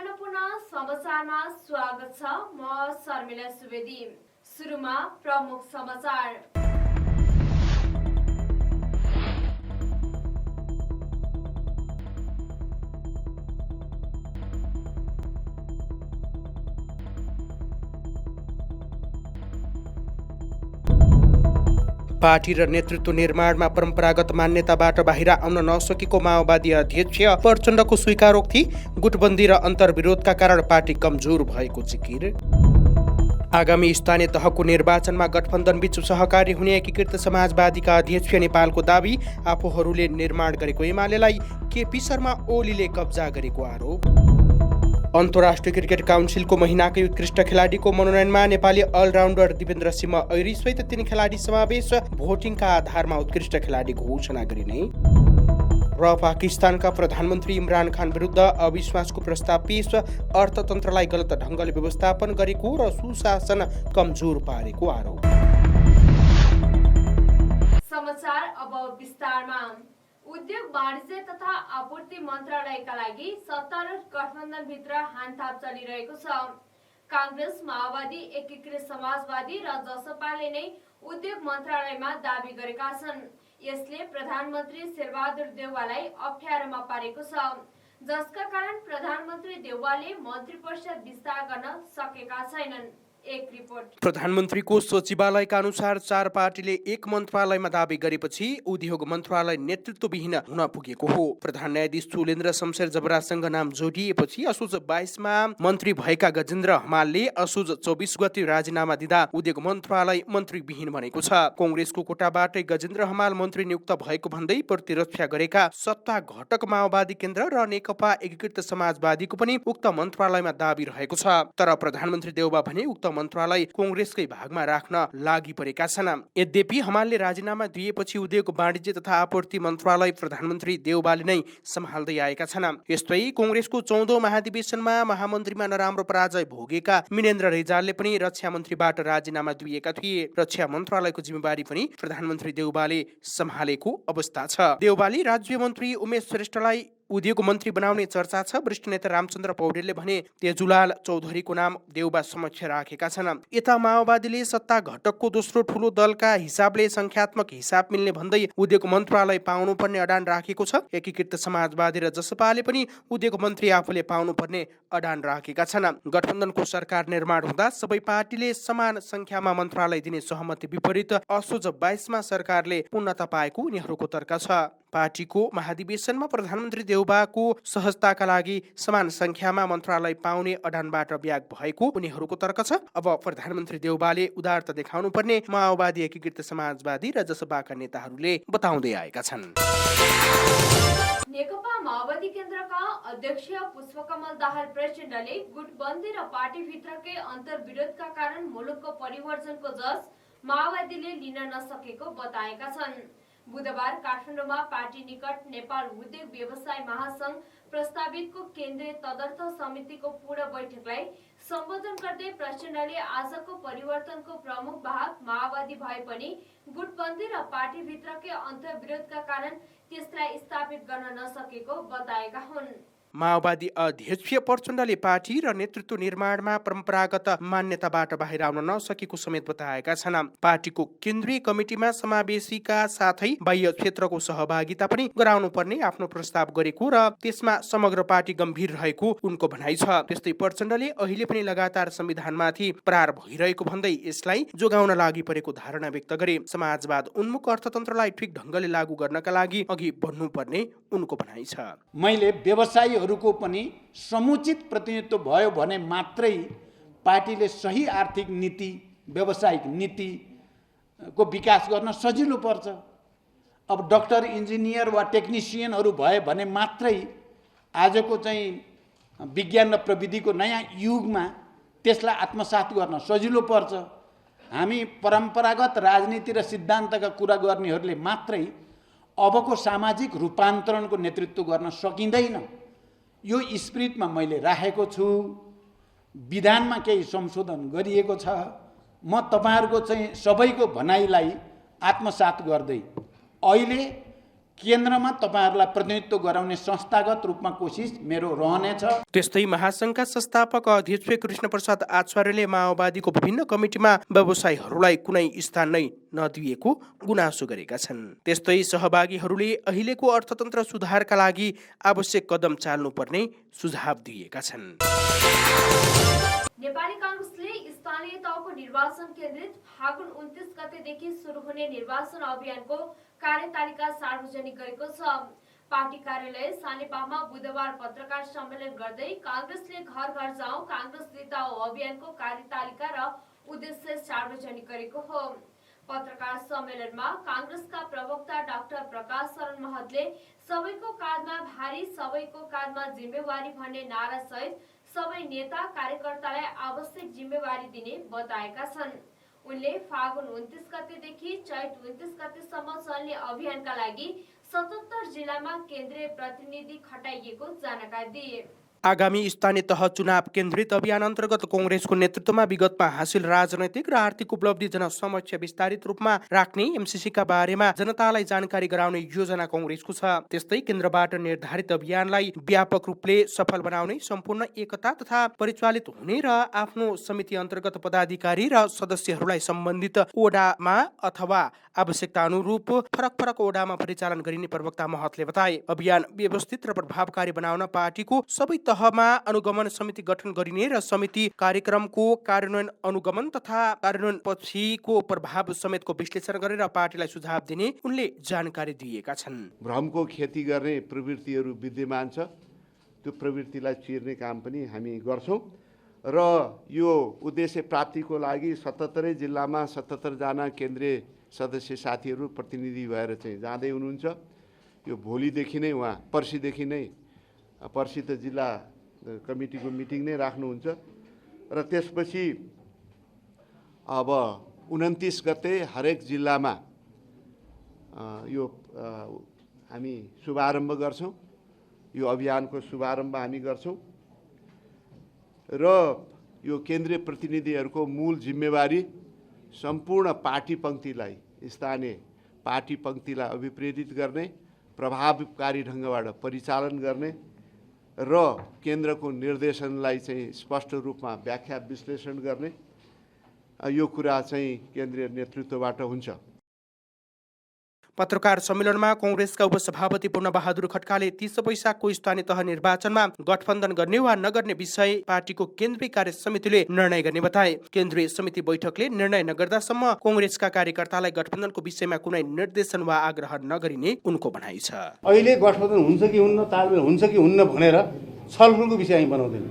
अन्नपूर्ण समाचारमा स्वागत छ। म शर्मिला सुवेदी। सुरुमा प्रमुख समाचार। पार्टी र नेतृत्व निर्माणमा परम्परागत मान्यताबाट बाहिर आउन नसकेको माओवादी अध्यक्ष प्रचण्डको स्वीकारोक्ति। गुटबन्दी र अन्तर्विरोधका कारण पार्टी कमजोर भएको जिकिर। आगामी स्थानीय तहको निर्वाचनमा गठबन्धनबीच सहकारी हुने एकीकृत समाजवादीका अध्यक्ष नेपालको दाबी। आफूहरूले निर्माण गरेको एमालेलाई केपी शर्मा ओलीले कब्जा गरेको आरोप। अन्तर्राष्ट्रिय क्रिकेट काउन्सिलको महिनाकै उत्कृष्ट खेलाडीको मनोनयनमा नेपाली अलराउन्डर दिपेन्द्र सिंह ऐरी सहित 3 खेलाडी समावेश। भोटिङका आधारमा उत्कृष्ट खेलाडी घोषणा गरिने। र पाकिस्तानका प्रधानमन्त्री इमरान खान विरुद्ध अविश्वासको प्रस्ताव पेश। अर्थतन्त्रलाई गलत ढङ्गले व्यवस्थापन गरेको र सुशासन कमजोर पारेको आरोप। समाचार अब विस्तारमा। उद्योग वाणिज्य तथा आपूर्ति मन्त्रालयका लागि सत्तारूढ गठबन्धनभित्र हानथाप चलिरहेको छ। कांग्रेस, माओवादी, एकीकृत समाजवादी र जसपाले नै उद्योग मन्त्रालयमा दाबी गरेका छन्। यसले प्रधानमन्त्री शेरबहादुर देउवालाई अप्ठ्यारोमा पारेको छ, जसका कारण प्रधानमन्त्री देउवाले मन्त्री परिषद विस्तार गर्न सकेका छैनन्। एक रिपोर्ट। प्रधानमन्त्रीको सचिवालयका अनुसार 4 पार्टीले एक मन्त्रालयमा दाबी गरेपछि उद्योग मन्त्रालय नेतृत्वविहीन हुन पुगेको हो। प्रधान न्यायाधीश चुलेन्द्र शमशेर जबरासँग नाम जोडिएपछि असोज 22मा मन्त्री भएका गजेन्द्र हमालले असोज 24 गते राजीनामा दिँदा उद्योग मन्त्रालय मन्त्रीविहीन बनेको छ। कांग्रेसको कोटाबाटै गजेन्द्र हमाल मन्त्री नियुक्त भएको भन्दै प्रतिरक्षा गरेका सत्ता घटक माओवादी केन्द्र र नेकपा एकीकृत समाजवादीको पनि उक्त मन्त्रालयमा दाबी रहेको छ। तर प्रधानमन्त्री देउवा भने उक्त मन्त्रालय कांग्रेसकै भागमा राख्न लागि परेका छन्। यद्यपि हमालले राजीनामा दिएपछि उद्योग वाणिज्य तथा आपूर्ति मन्त्रालय प्रधानमन्त्री देउवाले नै सम्हाल्दै आएका छन्। यस्तै कांग्रेसको 14औं महाधिवेशनमा महामन्त्रीमा नराम्रो पराजय भोगेका मिनेन्द्र रिजालले पनि रक्षा मन्त्रीबाट राजीनामा दिएका थिए। रक्षा मन्त्रालयको जिम्मेवारी पनि प्रधानमन्त्री देउवाले सम्हालेको अवस्था छ। देउवाले राज्य मन्त्री उमेश श्रेष्ठलाई उद्योग मन्त्री बनाउने चर्चा छ। वरिष्ठ नेता रामचन्द्र पौडेलले भने तेजुलाल चौधरीको नाम देउबा समक्ष राखेका छन्। यता माओवादीले सत्ता घटकको दोस्रो ठूलो दलका हिसाबले संख्यात्मक हिसाब मिल्ने भन्दै उद्योग मन्त्रालय पाउनुपर्ने अडान राखेको छ। एकीकृत समाजवादी र जसपाले पनि उद्योग मन्त्री आफूले पाउनुपर्ने अडान राखेका छन्। गठबन्धनको सरकार निर्माण हुँदा सबै पार्टीले समान संख्यामा मन्त्रालय दिने सहमति विपरीत असोज 22मा सरकारले पूर्णता पाएको उनीहरूको तर्क छ। पार्टीको महाधिवेशनमा प्रधानमन्त्री देउबाको सहजताका लागि समान संख्यामा मन्त्रालय पाउने अडानबाट ब्याग भएको उनीहरूको तर्क छ। अब प्रधानमन्त्री देउबाले उदारता देखाउनु पर्ने माओवादी, एकीकृत समाजवादी र जसपाका नेताहरूले बताउँदै आएका छन्। नेकपा माओवादी केन्द्रका अध्यक्ष पुष्पकमल दाहाल प्रचण्डले गुटबन्दी र पार्टीभित्रकै अन्तर्विरोधका कारण मुलुकको परिवर्तनको जस माओवादीले लिन नसकेको बताएका छन्। बुधबार काठमाडौँमा पार्टी निकट नेपाल उद्योग व्यवसाय महासंघ प्रस्तावितको केन्द्रीय तदर्थ समितिको पूर्ण बैठकलाई सम्बोधन गर्दै प्रचण्डले आजको परिवर्तनको प्रमुख भाग माओवादी भए पनि गुटबन्दी र पार्टीभित्रकै अन्तर्विरोधका कारण त्यसलाई स्थापित गर्न नसकेको बताएका हुन्। माओवादी अध्यक्ष प्रचण्डले पार्टी र नेतृत्व निर्माणमा परम्परागत मान्यताबाट बाहिर आउन नसकेको समेत बताएका छन्। पार्टीको केन्द्रीय कमिटीमा समावेशीका साथै बाह्य क्षेत्रको सहभागिता पनि गराउनुपर्ने आफ्नो प्रस्ताव गरेको र त्यसमा समग्र पार्टी गम्भीर रहेको उनको भनाइ छ। त्यस्तै प्रचण्डले अहिले पनि लगातार संविधानमाथि प्रहार भइरहेको भन्दै यसलाई जोगाउन लागि परेको धारणा व्यक्त गरे। समाजवाद उन्मुख अर्थतन्त्रलाई ठिक ढङ्गले लागू गर्नका लागि अघि बढ्नुपर्ने उनको भनाइ छ। मैले व्यवसायीहरूको पनि समुचित प्रतिनिधित्व भयो भने मात्रै पार्टीले सही आर्थिक नीति, व्यावसायिक नीतिको विकास गर्न सजिलो पर्छ। अब डाक्टर, इन्जिनियर वा टेक्निसियनहरू भयो भने मात्रै आजको चाहिँ विज्ञान र प्रविधिको नयाँ युगमा त्यसलाई आत्मसात गर्न सजिलो पर्छ। हामी परम्परागत राजनीति र सिद्धान्तका कुरा गर्नेहरूले मात्रै अबको सामाजिक रूपान्तरणको नेतृत्व गर्न सकिँदैन। यो स्पिरिटमा मैले राखेको छु। विधानमा केही संशोधन गरिएको छ। म तपाईँहरूको चाहिँ सबैको भनाइलाई आत्मसात गर्दै अहिले केन्द्रमा तपाईँहरूलाई प्रतिनिधित्व गराउने संस्थागत रूपमा कोसिस मेरो रहनेछ। त्यस्तै महासङ्घका संस्थापक अध्यक्ष कृष्ण प्रसाद आचार्यले माओवादीको विभिन्न कमिटीमा व्यवसायीहरूलाई कुनै स्थान नै नदिएको गुनासो गरेका छन्। त्यस्तै सहभागीहरूले अहिलेको अर्थतन्त्र सुधारका लागि आवश्यक कदम चाल्नुपर्ने सुझाव दिएका छन्। नेपाली कांग्रेसले स्थानीय तहको निर्वाचन केन्द्रित फागुन 29 गतेदेखि सुरु हुने निर्वाचन अभियानको कार्यतालिका सार्वजनिक गरेको छ। पार्टी कार्यालय सानेपामा बुधबार पत्रकार सम्मेलन गर्दै कांग्रेसले घर घर जाऊ कांग्रेस जिताऊ अभियानको कार्यतालिका र उद्देश्य सार्वजनिक गरेको हो। पत्रकार सम्मेलनमा कांग्रेसका प्रवक्ता डाक्टर प्रकाश शरण महतले सबैको काँधमा भारी सबैको काँधमा जिम्मेवारी भन्ने नारा सहित सबै नेता कार्यकर्तालाई आवश्यक जिम्मेवारी दिने बताएका छन्। उनले फागुन 29 गतेदेखि चैत 29 गतेसम्म चल्ने अभियानका लागि 77 जिल्लामा केन्द्रीय प्रतिनिधि खटाइएको जानकारी दिए। आगामी स्थानीय तह चुनाव केन्द्रित अभियान अन्तर्गत कांग्रेसको नेतृत्वमा विगतमा हासिल राजनैतिक र आर्थिक उपलब्धि जनसमक्ष विस्तारित रूपमा राख्ने एमसीसीका बारेमा जनतालाई जानकारी गराउने योजना कांग्रेसको छ। त्यस्तै केन्द्रबाट निर्धारित अभियानलाई व्यापक रूपले सफल बनाउने, सम्पूर्ण एकता तथा परिचालित हुने र आफ्नो समिति अन्तर्गत पदाधिकारी र सदस्यहरूलाई सम्बन्धित ओडामा अथवा आवश्यकता अनुरूप फरक फरक ओडामा परिचालन गरिने प्रवक्ता महतले बताए। अभियान व्यवस्थित र प्रभावकारी बनाउन पार्टीको सबै तहमा अनुगमन समिति गठन गरिने र समिति कार्यक्रमको कार्यान्वयन अनुगमन तथा कार्यान्वयन पछिको प्रभाव समेतको विश्लेषण गरेर पार्टीलाई सुझाव दिने उनले जानकारी दिएका छन्। भ्रमको खेती गर्ने प्रवृत्तिहरू विद्यमान छ, त्यो प्रवृत्तिलाई चिर्ने काम पनि हामी गर्छौँ र यो उद्देश्य प्राप्तिको लागि 77 जिल्लामा 77 जना केन्द्रीय सदस्य साथीहरू प्रतिनिधि भएर चाहिँ जाँदै हुनुहुन्छ। यो भोलिदेखि नै उहाँ पर्सिदेखि नै पर्सि त जिल्ला कमिटीको मिटिङ नै राख्नुहुन्छ र त्यसपछि अब 29 गते हरेक जिल्लामा यो हामी शुभारम्भ गर्छौँ। यो अभियानको शुभारम्भ हामी गर्छौँ र यो केन्द्रीय प्रतिनिधिहरूको मूल जिम्मेवारी सम्पूर्ण पार्टी पङ्क्तिलाई, स्थानीय पार्टी पङ्क्तिलाई अभिप्रेरित गर्ने, प्रभावकारी ढङ्गबाट परिचालन गर्ने र केन्द्रको निर्देशनलाई चाहिँ स्पष्ट रूपमा व्याख्या विश्लेषण गर्ने, यो कुरा चाहिँ केन्द्रीय नेतृत्वबाट हुन्छ। पत्रकार सम्मेलनमा कांग्रेसका उपसभापति पूर्णबहादुर खड्काले 30 वैशाखको स्थानीय तह निर्वाचनमा गठबन्धन गर्ने वा नगर्ने विषय पार्टीको केन्द्रीय कार्य समितिले निर्णय गर्ने बताए। केन्द्रीय समिति बैठकले निर्णय नगर्दासम्म कांग्रेसका कार्यकर्तालाई गठबन्धनको विषयमा कुनै निर्देशन वा आग्रह नगरिने उनको भनाइ छ। अहिले गठबन्धन हुन्छ कि हुन्न, तालमेल हुन्छ कि हुन्न भनेर छलफलको विषय हामी बनाउँदैन।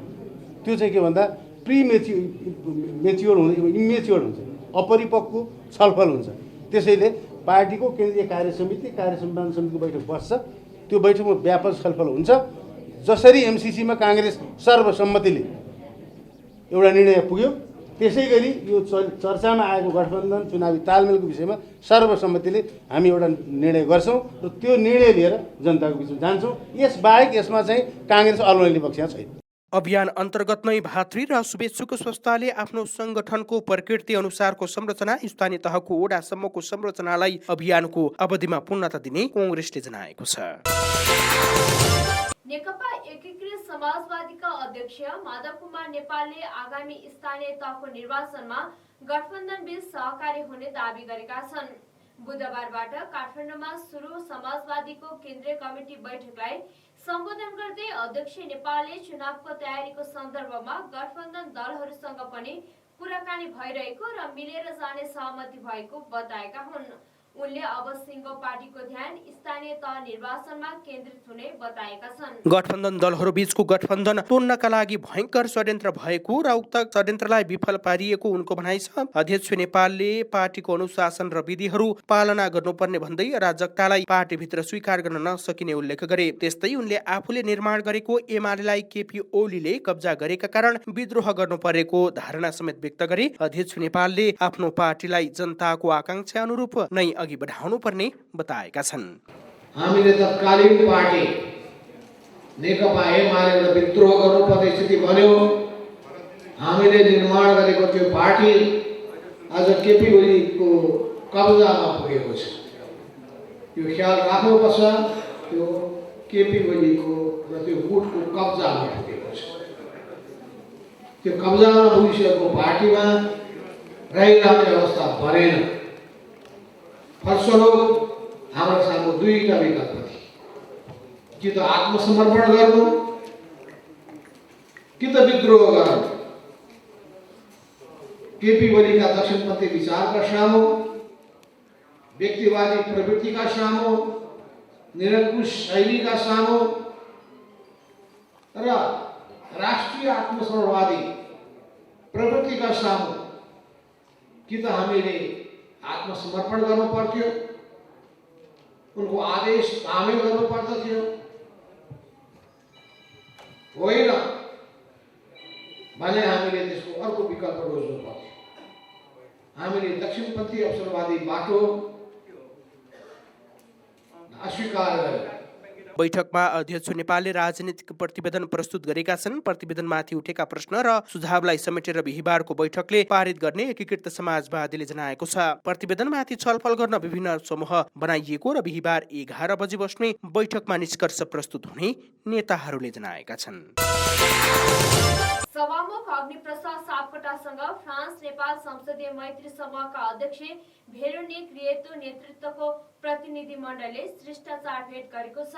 त्यो चाहिँ के भन्दा मेच्योर हुन्छ, इमेच्योर हुन्छ, अपरिपक्व छलफल हुन्छ। त्यसैले पार्टीको केन्द्रीय कार्य सम्पादन समितिको बैठक बस्छ, त्यो बैठकमा व्यापक छलफल हुन्छ। जसरी एमसीसीमा कांग्रेस सर्वसम्मतिले एउटा निर्णय पुग्यो, त्यसै गरी यो चर्चामा आएको गठबन्धन चुनावी तालमेलको विषयमा सर्वसम्मतिले हामी एउटा निर्णय गर्छौँ र त्यो निर्णय लिएर जनताको बिचमा जान्छौँ। यसबाहेक यसमा चाहिँ कांग्रेस अलमैली पक्ष छैन। अभियान अन्तर्गत नै भातृ र शुभेच्छुक संस्थाले आफ्नो संगठनको प्रकृति अनुसारको संरचना स्थानीय तहको ओडासम्मको संरचनालाई अभियानको अवधिमा पूर्णता दिने कांग्रेसले जनाएको छ। नेकपा एकीकृत समाजवादीका अध्यक्ष माधव कुमार नेपालले आगामी स्थानीय तहको निर्वाचनमा गठबन्धन बीच सहकारी हुने दावी गरेका छन्। बुधबारबाट काठमाडौँमा सुरु समाजवादीको केन्द्रीय कमिटी बैठकलाई सम्बोधन गर्दै अध्यक्ष नेपालले चुनावको तयारीको सन्दर्भमा गठबन्धन दलहरूसँग पनि कुराकानी भइरहेको र मिलेर जाने सहमति भएको बताएका हुन्। उनले अब सिङ्गो पार्टीको ध्यान स्थानीय तह निर्वाचनमा केन्द्रित हुने बताएका छन्। गठबन्धन दलहरू बीचको गठबन्धन तोड्नका लागि भयंकर षड्यन्त्र भएको र उक्त षड्यन्त्रलाई विफल पारिएको उनको भनाइ छ। अध्यक्ष नेपालले पार्टीको अनुशासन र विधिहरू पालना गर्नुपर्ने भन्दै अराजकतालाई पार्टीभित्र स्वीकार गर्न नसकिने उल्लेख गरे। त्यस्तै उनले आफूले निर्माण गरेको एमालेलाई केपी ओलीले कब्जा गरेका कारण विद्रोह गर्नु परेको धारणा समेत व्यक्त गरे। अध्यक्ष नेपालले आफ्नो पार्टीलाई जनताको आकांक्षा अनुरूप नै अघि बढाउनु पर्ने बताएका छन्। हामीले तत्कालीन पार्टी नेकपा एमालेबाट विद्रोह गर्नुपर्ने स्थिति बन्यो। हामीले निर्माण गरेको त्यो पार्टी आज केपी ओलीको कब्जामा पुगेको छ। त्यो ख्याल राख्नुपर्छ। त्यो केपी ओलीको र त्यो गुटको कब्जामा पुगेको छ। त्यो कब्जामा पुगिसकेको पार्टीमा रहिरहने अवस्था बनेन। फलस्वरूप हाम्रो सामु दुईटा विकल्प थिए, कि त आत्मसमर्पण गर्नु कि त विद्रोह गर्नु। केपी ओलीका दक्षिणपन्थी विचारका सामु, व्यक्तिवादी प्रवृत्तिका सामु, निरङ्कुश शैलीका सामु र राष्ट्रिय आत्मसमर्पणवादी प्रवृत्तिका सामु कि त हामीले आत्मसमर्पण गर्नु पर्थ्यो, उनको आदेश तामेल गर्नु पर्दथ्यो, होइन भने हामीले त्यसको अर्को विकल्प रोज्नु पर्थ्यो। हामीले दक्षिणपन्थी अवसरवादी बाटो अस्वीकार गर्यौं। बैठकमा अध्यक्ष नेपालले राजनीतिक प्रतिवेदन प्रस्तुत गरेका छन्। प्रतिवेदनमाथि उठेका प्रश्न र सुझावलाई समेटेर बिहीबारको बैठकले पारित गर्ने एकीकृत समाजवादीले जनाएको छ। प्रतिवेदनमाथि छलफल गर्न विभिन्न समूह बनाइएको र बिहीबार 11 बजे बस्ने बैठकमा निष्कर्ष प्रस्तुत हुने नेताहरूले जनाएका छन्। सभामुख अग्निप्रसाद सापकोटासँग फ्रान्स नेपाल संसदीय मैत्री समूहका अध्यक्ष भेरोनिक रिएतो नेतृत्वको प्रतिनिधिमण्डलले शिष्टाचार भेट गरेको छ।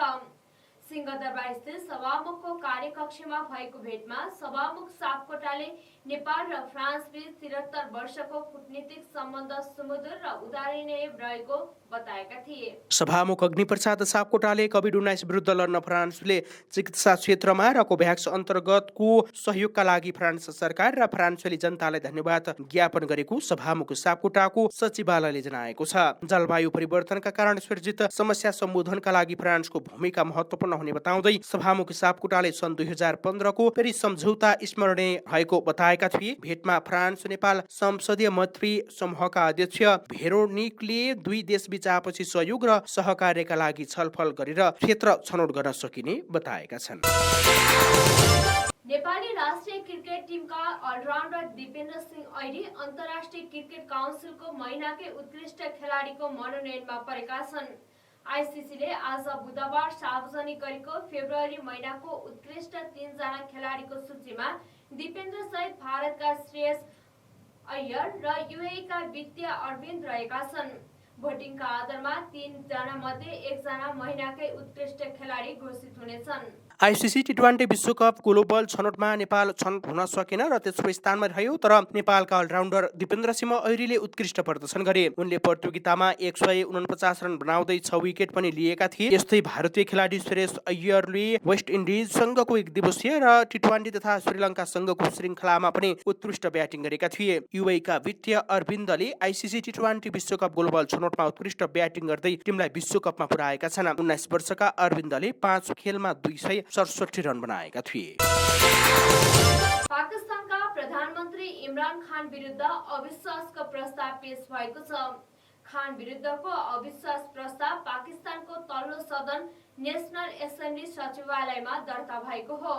सिंहदरबार स्थित सभामुखको कार्यकक्षमा भएको भेटमा सभामुख सापकोटाले नेपाल र फ्रान्स बीच 73 वर्षको कूटनीतिक सम्बन्ध सुमधुर र उदाहरणीय रहेको बताएका थिए। सभामुख अग्निप्रसाद सापकोटाले कोभिड-19 विरुद्ध लड्न फ्रान्सले चिकित्सा क्षेत्रमा र कोभ्याक्स अन्तर्गतको सहयोगका लागि फ्रान्स सरकार र फ्रान्सेली जनतालाई धन्यवाद ज्ञापन गरेको सभामुख सापकोटाको सचिवालयले जनाएको छ। जलवायु परिवर्तनका कारण सृजित समस्या सम्बोधनका लागि फ्रान्सको भूमिका महत्त्वपूर्ण हुने बताउँदै सभामुख सापकोटाले सन् 2015 को पेरिस सम्झौता स्मरणीय भएको बताएका थिए। भेटमा फ्रान्स नेपाल संसदीय मैत्री समूहका अध्यक्ष भेरोनिकले दुई देशबीच आपसी सहयोग र सहकार्यका लागि छलफल गरेर क्षेत्र छनौट गर्न सकिने बताएका छन्। नेपाली राष्ट्रिय क्रिकेट टिमका अलराउन्डर दिपेन्द्र सिंह ऐरी अन्तर्राष्ट्रिय क्रिकेट काउन्सिलको महिनाकै उत्कृष्ट खेलाडीको मनोनयनमा परेका छन्। आईसीसीले आज बुधबार सार्वजनिक गरेको फेब्रुअरी महिनाको उत्कृष्ट 3 जना खेलाडीको सूचीमा दिपेन्द्र सहित भारतका श्रेयस अय्यर र यूएईका वित्तीय अरविन्द रहेका छन्। भोटिङका आधारमा 3 जना मध्ये 1 जना महिनाकै उत्कृष्ट खेलाडी घोषित हुनेछन्। आईसीसी टी20 विश्वकप ग्लोबल छनौटमा नेपाल छनौट हुन सकेन र तेस्रो स्थानमा रह्यो, तर नेपालका अलराउन्डर दिपेन्द्र सिंह ऐरीले उत्कृष्ट प्रदर्शन गरे। उनले प्रतियोगितामा 149 रन बनाउँदै 6 विकेट पनि लिएका थिए। यस्तै भारतीय खेलाडी श्रेयस अय्यरले वेस्ट इन्डिजसँगको एक दिवसीय र टी20 तथा श्रीलङ्कासँगको श्रृङ्खलामा पनि उत्कृष्ट ब्याटिङ गरेका थिए। यूएईका वित्तीय अरविन्दले आईसीसी टी20 विश्वकप ग्लोबल छनौटमा उत्कृष्ट ब्याटिङ गर्दै टिमलाई विश्वकपमा पुर्याएका छन्। 19 वर्षका अरविन्दले 5 खेलमा 267 रन बनाएका थिए। पाकिस्तानका प्रधानमन्त्री इमरान खान विरुद्ध अविश्वासको प्रस्ताव पेश भएको छ। खान विरुद्धको अविश्वास प्रस्ताव पाकिस्तानको तल्लो सदन नेशनल एसेम्ब्ली सचिवालयमा दर्ता भएको हो।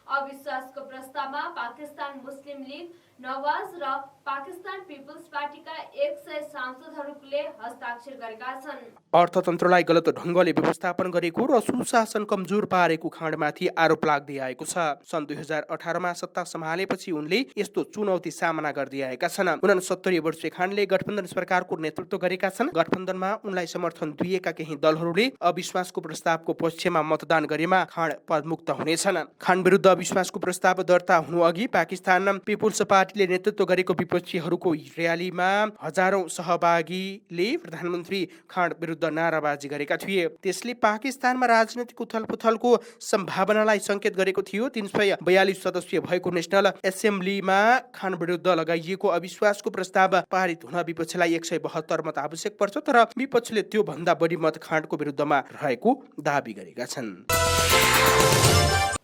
अविश्वासको प्रस्तावमा पाकिस्तान मुस्लिम लीग, नवाज र पाकिस्तान पिपल्स पार्टीका 100 सांसदहरूले हस्ताक्षर गरेका छन्। अर्थतन्त्रलाई गलत ढङ्गले व्यवस्थापन गरेको र सुशासन कमजोर पारेको खाँडमाथि आरोप लाग्दै आएको छ। सन् 2018 मा सत्ता सम्हालेपछि उनले यस्तो चुनौती सामना गर्दै आएका छन्। 69 वर्षीय खानले गठबन्धन सरकारको नेतृत्व गरेका छन्। गठबन्धनमा उनलाई समर्थन दिएका केही दलहरूले अविश्वासको प्रस्तावको पक्षमा मतदान गरेमा खान पदमुक्त हुनेछन्। खान विरुद्ध अविश्वासको प्रस्ताव दर्ता हुनु अघि पाकिस्तान पिपल्स पार्टीले नेतृत्व गरेको विपक्षीहरूको र्यालीमा हजारौं सहभागीले प्रधानमन्त्री खान विरुद्ध नाराबाजी गरेका थिए। त्यसले पाकिस्तानमा राजनीतिक उथलपुथलको सम्भावनालाई संकेत गरेको थियो। 342 सदस्यीय भएको नेशनल एसेम्ब्लीमा खान विरुद्ध लगाइएको अविश्वासको प्रस्ताव पारित हुन विपक्षीलाई 172 मत आवश्यक पर्छ, तर विपक्षीले त्यो भन्दा बढी मत खानको विरुद्धमा रहेको दाबी गरेका छन्।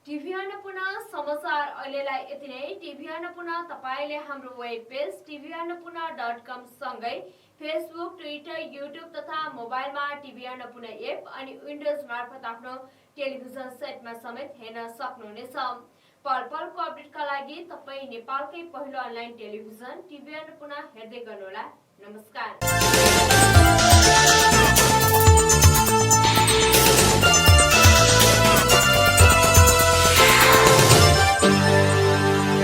टिभी अन्नपूर्ण समाचार अहिलेलाई यति नै। टिभी अन्नपूर्ण तपाईले हाम्रो वेब पेज tvannapurna.com सँगै फेसबुक, ट्विटर, युट्युब तथा मोबाइलमा टिभी अन्नपूर्ण एप अनि विन्डोज मार्फत आफ्नो टेलिभिजन सेटमा समेत हेर्न सक्नुहुनेछ। पल पलको अपडेटका लागि तपाई नेपालकै पहिलो अनलाइन टेलिभिजन टिभी अन्नपूर्ण हेर्दै गर्नुहोला। नमस्कार।